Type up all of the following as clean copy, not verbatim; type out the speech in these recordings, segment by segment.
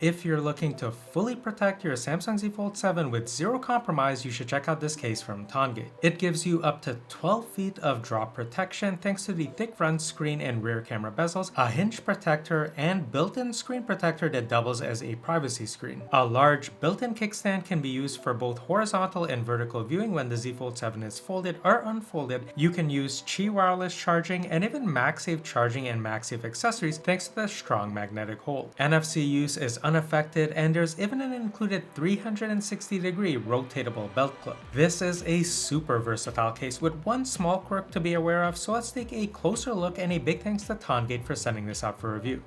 If you're looking to fully protect your Samsung Z Fold 7 with zero compromise, you should check out this case from Tongate. It gives you up to 12 feet of drop protection thanks to the thick front screen and rear camera bezels, a hinge protector, and built-in screen protector that doubles as a privacy screen. A large built-in kickstand can be used for both horizontal and vertical viewing when the Z Fold 7 is folded or unfolded. You can use Qi wireless charging and even Magsafe charging and Magsafe accessories thanks to the strong magnetic hold. NFC use is unaffected, and there's even an included 360-degree rotatable belt clip. This is a super versatile case with one small quirk to be aware of, so let's take a closer look, and a big thanks to Tongate for sending this out for review.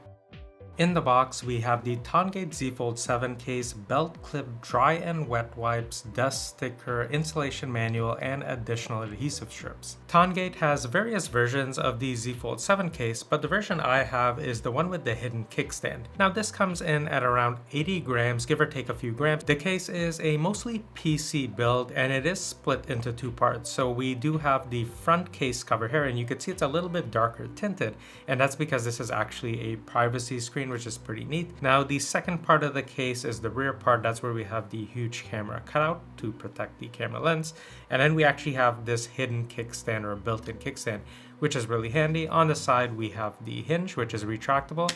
In the box, we have the Tongate Z Fold 7 case, belt clip, dry and wet wipes, dust sticker, installation manual, and additional adhesive strips. Tongate has various versions of the Z Fold 7 case, but the version I have is the one with the hidden kickstand. Now this comes in at around 80 grams, give or take a few grams. The case is a mostly PC build, and it is split into two parts. So we do have the front case cover here, and you can see it's a little bit darker tinted, and that's because this is actually a privacy screen, which is pretty neat. Now the second part of the case is the rear part. That's where we have the huge camera cutout to protect the camera lens, and then we actually have this hidden kickstand or built-in kickstand, which is really handy. On the side we have the hinge, which is retractable,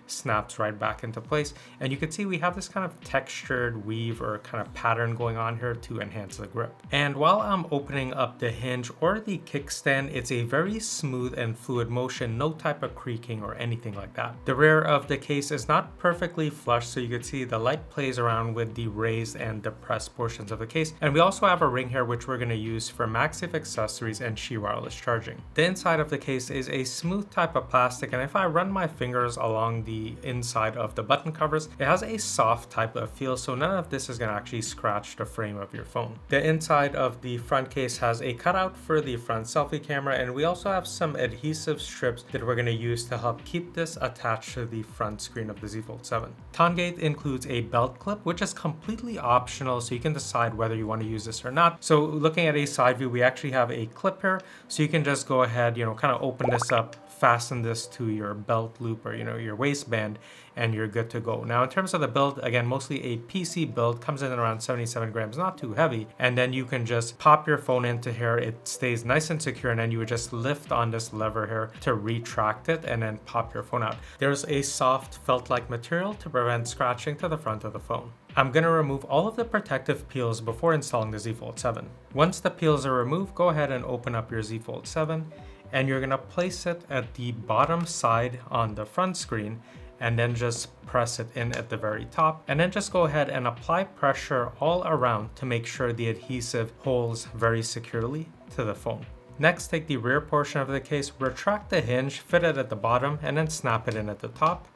snaps right back into place, and you can see we have this kind of textured weave or kind of pattern going on here to enhance the grip. And while I'm opening up the hinge or the kickstand, it's a very smooth and fluid motion, no type of creaking or anything like that. The rear of the case is not perfectly flush, so you can see the light plays around with the raised and depressed portions of the case. And we also have a ring here, which we're going to use for Magsafe accessories and Qi wireless charging. The inside of the case is a smooth type of plastic, and if I run my fingers along the inside of the button covers, it has a soft type of feel, so none of this is going to actually scratch the frame of your phone. The inside of the front case has a cutout for the front selfie camera, and we also have some adhesive strips that we're going to use to help keep this attached to the front screen of the Z Fold 7. Tongate includes a belt clip, which is completely optional, so you can decide whether you want to use this or not. So looking at a side view, we actually have a clip here, so you can just go ahead, kind of open this up, fasten this to your belt loop or your waistband, and you're good to go. Now in terms of the build, again, mostly a PC build, comes in around 77 grams, not too heavy, and then you can just pop your phone into here. It stays nice and secure, and then you would just lift on this lever here to retract it and then pop your phone out. There's a soft felt-like material to prevent scratching to the front of the phone. I'm going to remove all of the protective peels before installing the Z Fold 7. Once the peels are removed, go ahead and open up your Z Fold 7, and you're going to place it at the bottom side on the front screen, and then just press it in at the very top, and then just go ahead and apply pressure all around to make sure the adhesive holds very securely to the phone. Next, take the rear portion of the case, retract the hinge, fit it at the bottom, and then snap it in at the top.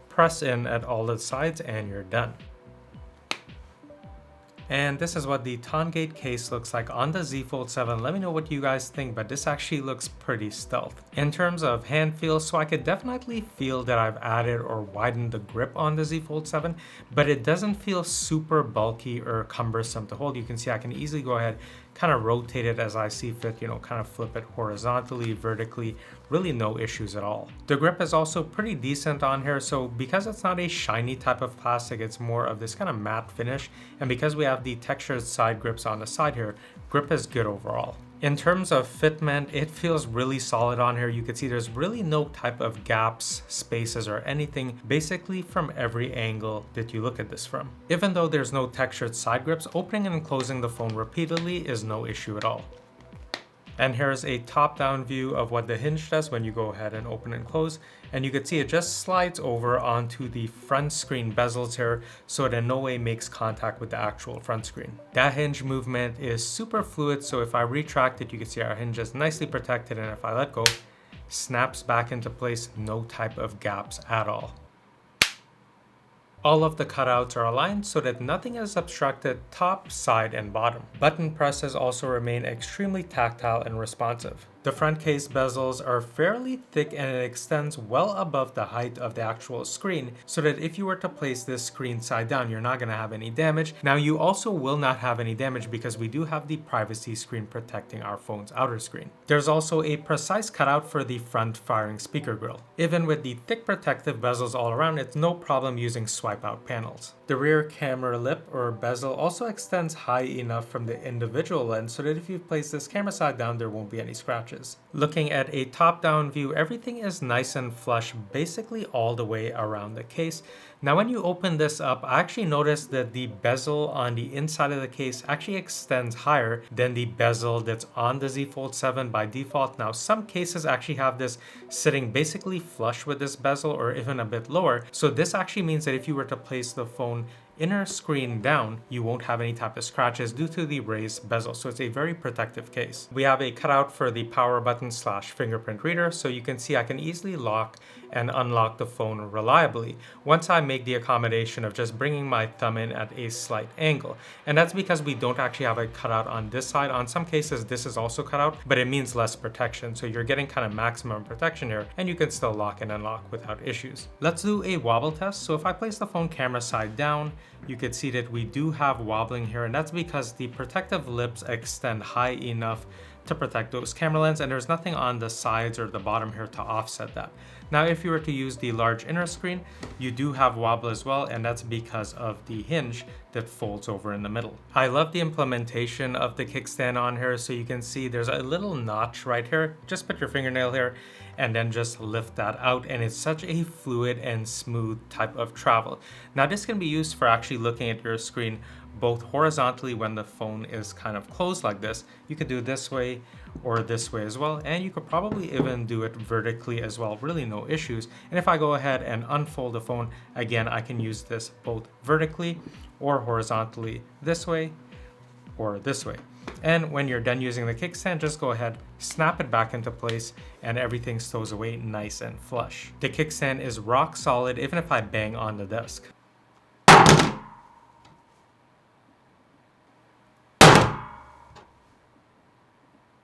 Press in at all the sides, and you're done. And this is what the Tongate case looks like on the Z Fold 7. Let me know what you guys think, but this actually looks pretty stealth. In terms of hand feel, so I could definitely feel that I've added or widened the grip on the Z Fold 7, but it doesn't feel super bulky or cumbersome to hold. You can see I can easily go ahead, kind of rotate it as I see fit, kind of flip it horizontally, vertically, really no issues at all. The grip is also pretty decent on here, so because it's not a shiny type of plastic, it's more of this kind of matte finish, and because we have the textured side grips on the side here, grip is good overall. In terms of fitment, it feels really solid on here. You can see there's really no type of gaps, spaces, or anything, basically from every angle that you look at this from. Even though there's no textured side grips, opening and closing the phone repeatedly is no issue at all. And here's a top-down view of what the hinge does when you go ahead and open and close. And you can see it just slides over onto the front screen bezels here, so it in no way makes contact with the actual front screen. That hinge movement is super fluid, so if I retract it, you can see our hinge is nicely protected, and if I let go, snaps back into place, no type of gaps at all. All of the cutouts are aligned so that nothing is obstructed top, side, and bottom. Button presses also remain extremely tactile and responsive. The front case bezels are fairly thick and it extends well above the height of the actual screen, so that if you were to place this screen side down, you're not going to have any damage. Now you also will not have any damage because we do have the privacy screen protecting our phone's outer screen. There's also a precise cutout for the front firing speaker grill. Even with the thick protective bezels all around, it's no problem using swipe out panels. The rear camera lip or bezel also extends high enough from the individual lens so that if you place this camera side down, there won't be any scratches. Looking at a top-down view, everything is nice and flush basically all the way around the case. Now when you open this up, I actually noticed that the bezel on the inside of the case actually extends higher than the bezel that's on the Z Fold 7 by default. Now some cases actually have this sitting basically flush with this bezel or even a bit lower. So this actually means that if you were to place the phone inner screen down, you won't have any type of scratches due to the raised bezel, so it's a very protective case. We have a cutout for the power button / fingerprint reader, so you can see I can easily lock and unlock the phone reliably once I make the accommodation of just bringing my thumb in at a slight angle. And that's because we don't actually have a cutout on this side. On some cases this is also cut out, but it means less protection, so you're getting kind of maximum protection here and you can still lock and unlock without issues. Let's do a wobble test. So if I place the phone camera side down, you could see that we do have wobbling here, and that's because the protective lips extend high enough to protect those camera lens, and there's nothing on the sides or the bottom here to offset that. Now if you were to use the large inner screen, you do have wobble as well, and that's because of the hinge that folds over in the middle. I love the implementation of the kickstand on here, so you can see there's a little notch right here. Just put your fingernail here and then just lift that out, and it's such a fluid and smooth type of travel. Now this can be used for actually looking at your screen both horizontally when the phone is kind of closed like this. You could do it this way or this way as well, and you could probably even do it vertically as well, really no issues. And if I go ahead and unfold the phone, again, I can use this both vertically or horizontally, this way or this way. And when you're done using the kickstand, just go ahead, snap it back into place, and everything stows away nice and flush. The kickstand is rock solid even if I bang on the desk.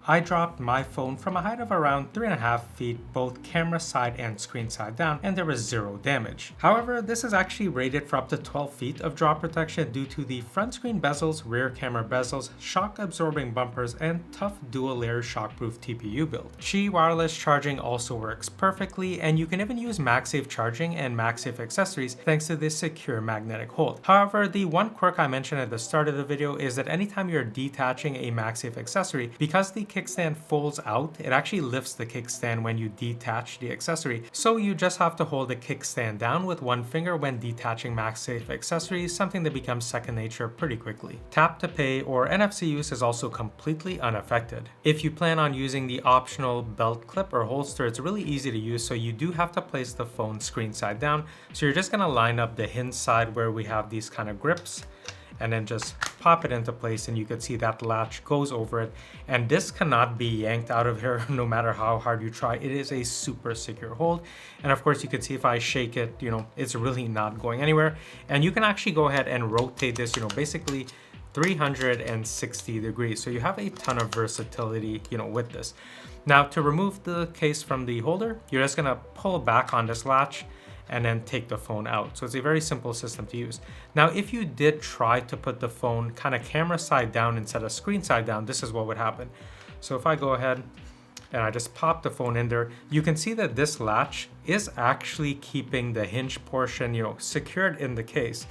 I dropped my phone from a height of around 3.5 feet, both camera side and screen side down, and there was zero damage. However, this is actually rated for up to 12 feet of drop protection due to the front screen bezels, rear camera bezels, shock absorbing bumpers, and tough dual layer shockproof TPU build. Qi wireless charging also works perfectly, and you can even use Magsafe Charging and Magsafe accessories thanks to this secure magnetic hold. However, the one quirk I mentioned at the start of the video is that anytime you're detaching a Magsafe accessory, because the kickstand folds out, it actually lifts the kickstand when you detach the accessory. So you just have to hold the kickstand down with one finger when detaching Magsafe accessories, something that becomes second nature pretty quickly. Tap to pay or NFC use is also completely unaffected. If you plan on using the optional belt clip or holster, it's really easy to use, so you do have to place the phone screen side down. So you're just gonna line up the hinge side where we have these kind of grips, and then just pop it into place, and you can see that latch goes over it, and this cannot be yanked out of here no matter how hard you try. It is a super secure hold, and of course you can see if I shake it, it's really not going anywhere. And you can actually go ahead and rotate this, basically 360 degrees, so you have a ton of versatility with this. Now to remove the case from the holder, you're just gonna pull back on this latch and then take the phone out. So it's a very simple system to use. Now, if you did try to put the phone kind of camera side down instead of screen side down, this is what would happen. So if I go ahead and I just pop the phone in there, you can see that this latch is actually keeping the hinge portion, secured in the case.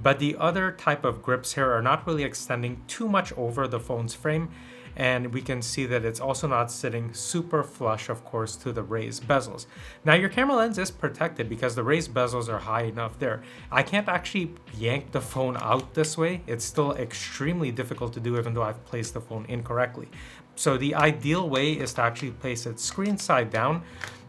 But the other type of grips here are not really extending too much over the phone's frame. And we can see that it's also not sitting super flush, of course, to the raised bezels. Now your camera lens is protected because the raised bezels are high enough there. I can't actually yank the phone out this way. It's still extremely difficult to do even though I've placed the phone incorrectly. So the ideal way is to actually place it screen side down,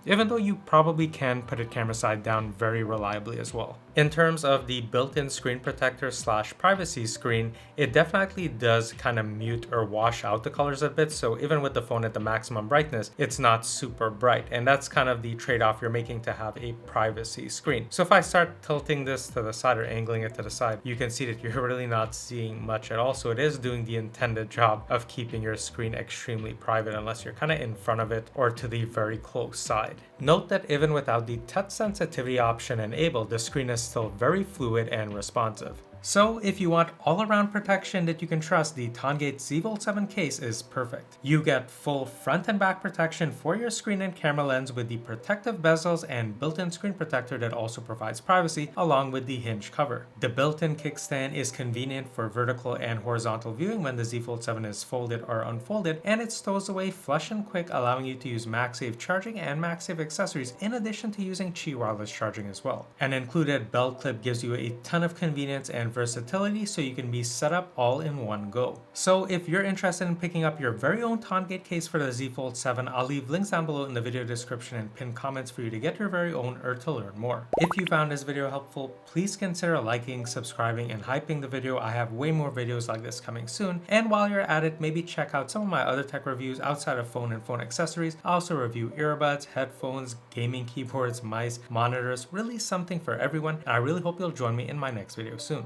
even though you probably can put it camera side down very reliably as well. In terms of the built-in screen protector slash privacy screen, it definitely does kind of mute or wash out the colors a bit. So even with the phone at the maximum brightness, it's not super bright. And that's kind of the trade-off you're making to have a privacy screen. So if I start tilting this to the side or angling it to the side, you can see that you're really not seeing much at all. So it is doing the intended job of keeping your screen extremely private unless you're kind of in front of it or to the very close side. Note that even without the touch sensitivity option enabled, the screen is still very fluid and responsive. So if you want all-around protection that you can trust, the TONGATE Z Fold 7 case is perfect. You get full front and back protection for your screen and camera lens with the protective bezels and built-in screen protector that also provides privacy along with the hinge cover. The built-in kickstand is convenient for vertical and horizontal viewing when the Z Fold 7 is folded or unfolded, and it stows away flush and quick, allowing you to use Magsafe Charging and Magsafe accessories in addition to using Qi wireless charging as well. An included belt clip gives you a ton of convenience and versatility, so you can be set up all in one go. So if you're interested in picking up your very own TONGATE case for the Z Fold 7, I'll leave links down below in the video description and pinned comments for you to get your very own or to learn more. If you found this video helpful, please consider liking, subscribing, and hyping the video. I have way more videos like this coming soon. And while you're at it, maybe check out some of my other tech reviews outside of phone and phone accessories. I also review earbuds, headphones, gaming keyboards, mice, monitors, really something for everyone. And I really hope you'll join me in my next video soon.